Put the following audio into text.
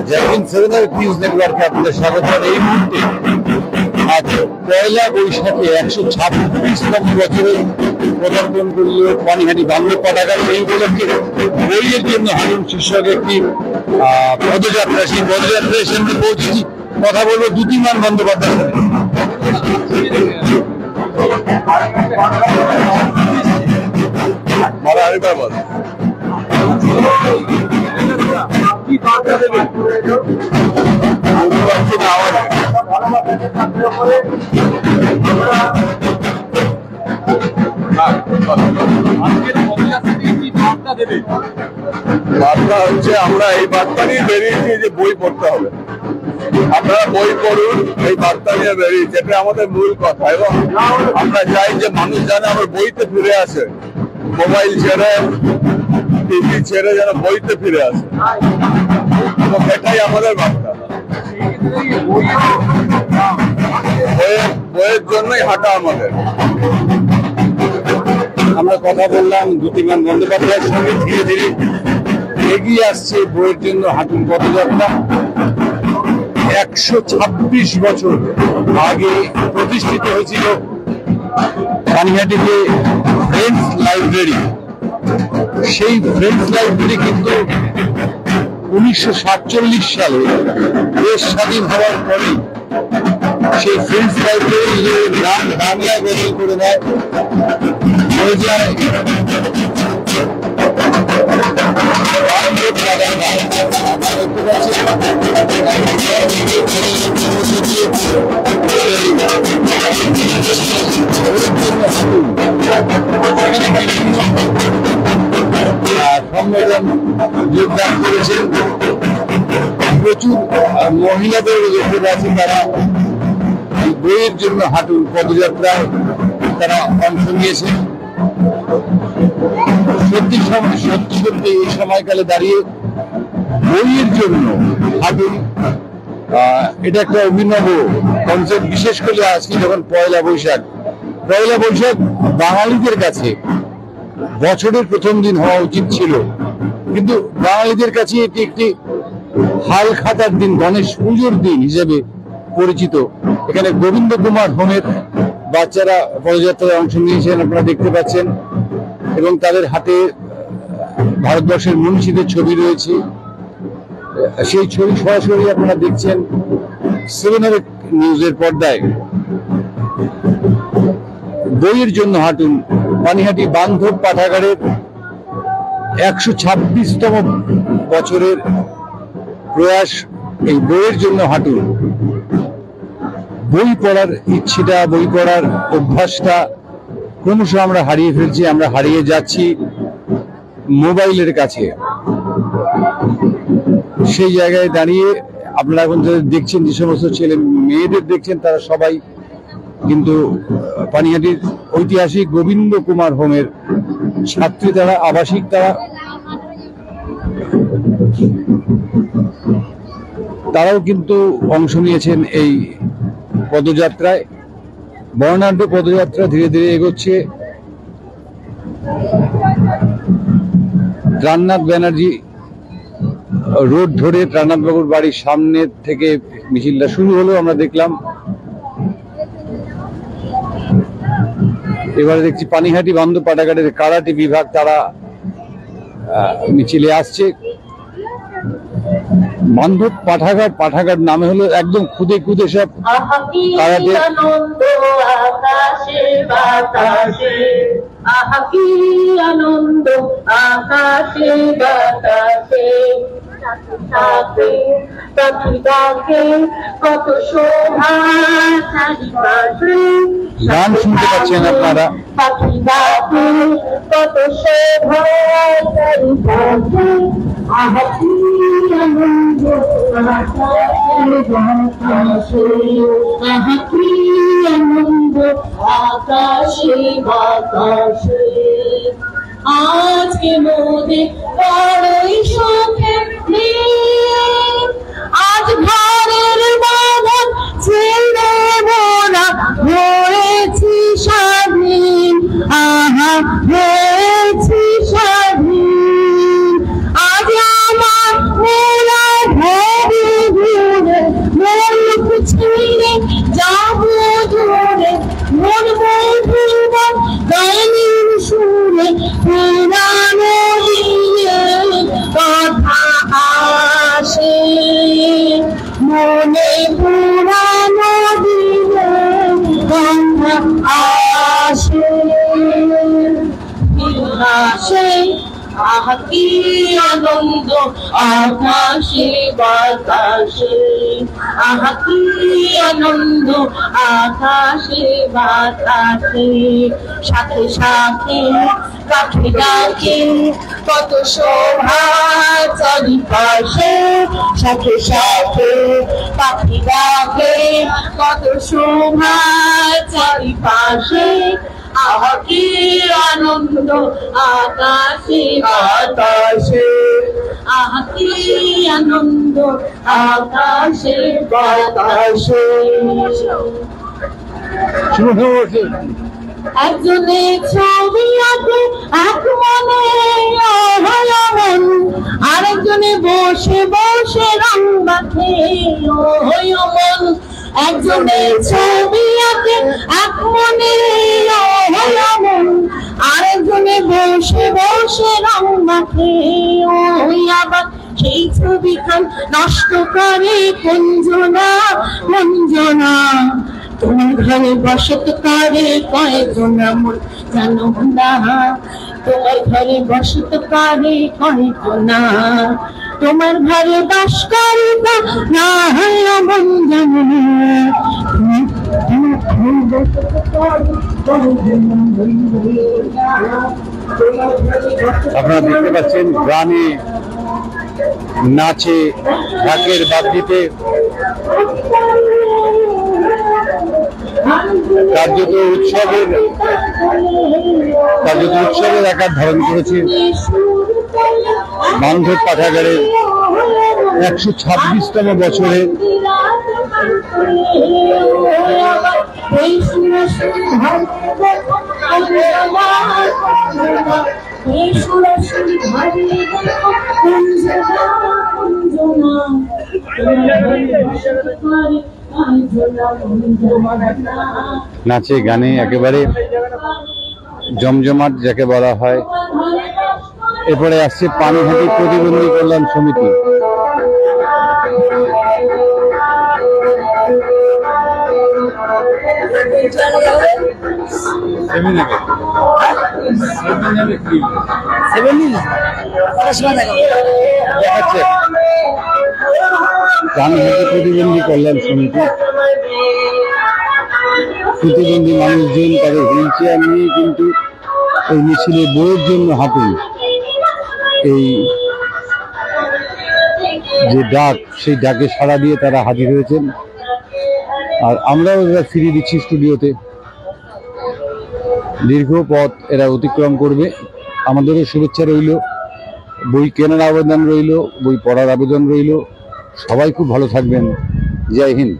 Jacqueline সেভেনার news নেটওয়ার্কে আপনাদের স্বাগত। এই মুহূর্তে আজ পয়লা বৈশাখে 126তম বছরে পদার্পণ করল পানিহাটি বান্ধব পাঠাগার। এই উপলক্ষে বইয়ের জন্য হারুন শীর্ষক একটি পদযাত্রা, সেই পদযাত্রায় সামনে পৌঁছেছি। কথা বলবো দ্যুতিমান বন্দ্যোপাধ্যায়ের সাথে। বার্তা হচ্ছে আমরা এই বার্তা নিয়ে বেরিয়েছি যে বই পড়তে হবে, আপনারা বই পড়ুন, এই বার্তা নিয়ে বেরিয়েছি। এটা আমাদের মূল কথা এবং আমরা চাই যে মানুষ যেন আমার বইতে ফিরে আসে, মোবাইল ছেড়ে টিভি ছেড়ে যেন বইতে ফিরে আসে, এবং এটাই আমাদের বার্তা। বইয়ের জন্যই হাঁটা আমাদের। আমরা কথা বললাম দ্যুতিমান বন্দ্যোপাধ্যায়ের সঙ্গে। ধীরে ধীরে এগিয়ে আসছে বইয়ের জন্য হাঁটুন পদযাত্রা। 126 বছর আগে প্রতিষ্ঠিত হয়েছিল পানিহাটিতে ফ্রেন্ডস লাইব্রেরি। সেই ফ্রেন্ডস লাইব্রেরি কিন্তু 1947 সালে দেশ স্বাধীন হওয়ার পরে সেই ফ্রেন্ডস লাইব্রেরির নাম বাংলায় বদল করে দেয়। হয়ে যায় সম্মেলন যোগদান করেছেন প্রচুর মহিলাদের উপরে আছে। তারা বইয়ের জন্য হাঁটুর পদযাত্রায় তারা অংশ নিয়েছে। সত্যি সত্যি এই সময়কালে দাঁড়িয়ে বইয়ের জন্য হাঁটুন, এটা একটা অভিনব কনসেপ্ট। বিশেষ করে আজকে যখন পয়লা বৈশাখ বাঙালিদের কাছে বছরের প্রথম দিন হওয়া উচিত ছিল, কিন্তু বাঙালিদের কাছে এটি একটি হাল খাতার দিন, গণেশ পুজোর দিন হিসেবে পরিচিত। এখানে গোবিন্দ কুমার হোমের বাচ্চারা পদযাত্রায় অংশ নিয়েছেন, আপনারা দেখতে পাচ্ছেন, এবং তাদের হাতে ভারতবর্ষের মনীষীদের ছবি রয়েছে। সেই ছবি সরাসরি আপনারা দেখছেন 7 নিউজের পর্দায়। বইয়ের জন্য হাঁটুন পানিহাটি বান্ধব পাঠাগারের 126তম বছরের প্রয়াস। এই বইয়ের জন্য হাঁটুন। বই পড়ার ইচ্ছেটা, বই পড়ার অভ্যাসটা ক্রমশ আমরা হারিয়ে ফেলছি। আমরা হারিয়ে যাচ্ছি মোবাইলের কাছে। সেই জায়গায় দাঁড়িয়ে আপনারা এখন যাদের দেখছেন, যে সমস্ত ছেলে মেয়েদের দেখছেন, তারা সবাই কিন্তু পানিহাটির ঐতিহাসিক গোবিন্দ কুমার হোমের ছাত্রী, তারা আবাসিক। তারাও কিন্তু অংশ নিয়েছেন এই পদযাত্রায়। বর্ণাঢ্য পদযাত্রা ধীরে ধীরে এগোচ্ছে। প্রাণনাথ ব্যানার্জি রোড ধরে প্রাণনাথ বাবুর বাড়ির সামনে থেকে মিছিলটা শুরু হলো, আমরা দেখলাম। এবারে দেখছি পানিহাটি বান্ধব পাঠাগারের কারাটি বিভাগ, তারা মিছিলে আসছে। বান্ধব পাঠাগার নামে হলো একদম খুদে খুদে সব কারাটে। আনন্দ আকাশে বাতাসে কত শোভা চারিপাশে। গান শুনতে পাচ্ছেন আপনারা। কত শোভা চারিপাশে, আনন্দ আকাশে বাতাসে। আজকে মোদের বড়ই সুখে আজ ঘরের বাগান ছেড়ে মোরা হয়েছি স্বাধীন। আহা হয়েছি স্বাধীন। আজ আমার মোরা ভেবে আকাশে আহা কি আনন্দ আকাশে বাতাসে আহা কি আনন্দ আকাশে বাতাসে সাথে সাথে পাখি ডাকে কত শোভা চারিপাশে সাথে সাথে পাখি ডাকে কত শোভা চারিপাশে আহা কি আনন্দ আকাশে বাতাসে আহা কি আনন্দ আকাশে বাতাসে একজনে ছবি আঁকে এক মনে অহয়মন আরেকজনে বসে বসে রং মাখে অহয়মন একজনে ছবি আঁকে এক মনে অহয়মন আরেকজনে বসে বসে রং মাখে ওই আবার সেই ছবিখান নষ্ট করে কুঞ্জনা মঞ্জনা তোমার ঘরে বসত করে কয়জনা মন জানো না তোমার ঘরে বসত করে কয়জনা তোমার ঘরে বাস করে না হয় মন জানো না আপনারা দেখতে পাচ্ছেন গানে নাচে ঢাকের বাদ্যিতে কার্যত উৎসবের আকার ধারণ করেছে বান্ধব পাঠাগারের 126তম বছরে নাচে গানে একেবারে জমজমাট যাকে বলা হয়। এরপরে আসছে পানিহাটি প্রতিবন্ধী কল্যাণ সমিতি। পানিহাটি প্রতিবন্ধী কল্যাণ সমিতি প্রতিবন্ধী মানুষজন তাদের হুইল চেয়ার নিয়ে কিন্তু এই মিছিলে বইয়ের জন্য হাঁটুন। এই যে ডাক, সেই ডাকে সাড়া দিয়ে তারা হাজির হয়েছেন। আর আমরাও এরা ফিরিয়ে দিচ্ছি স্টুডিওতে। দীর্ঘ পথ এরা অতিক্রম করবে, আমাদেরও শুভেচ্ছা রইল, বই কেনার আবেদন রইল, বই পড়ার আবেদন রইল। সবাই খুব ভালো থাকবেন। জয় হিন্দ।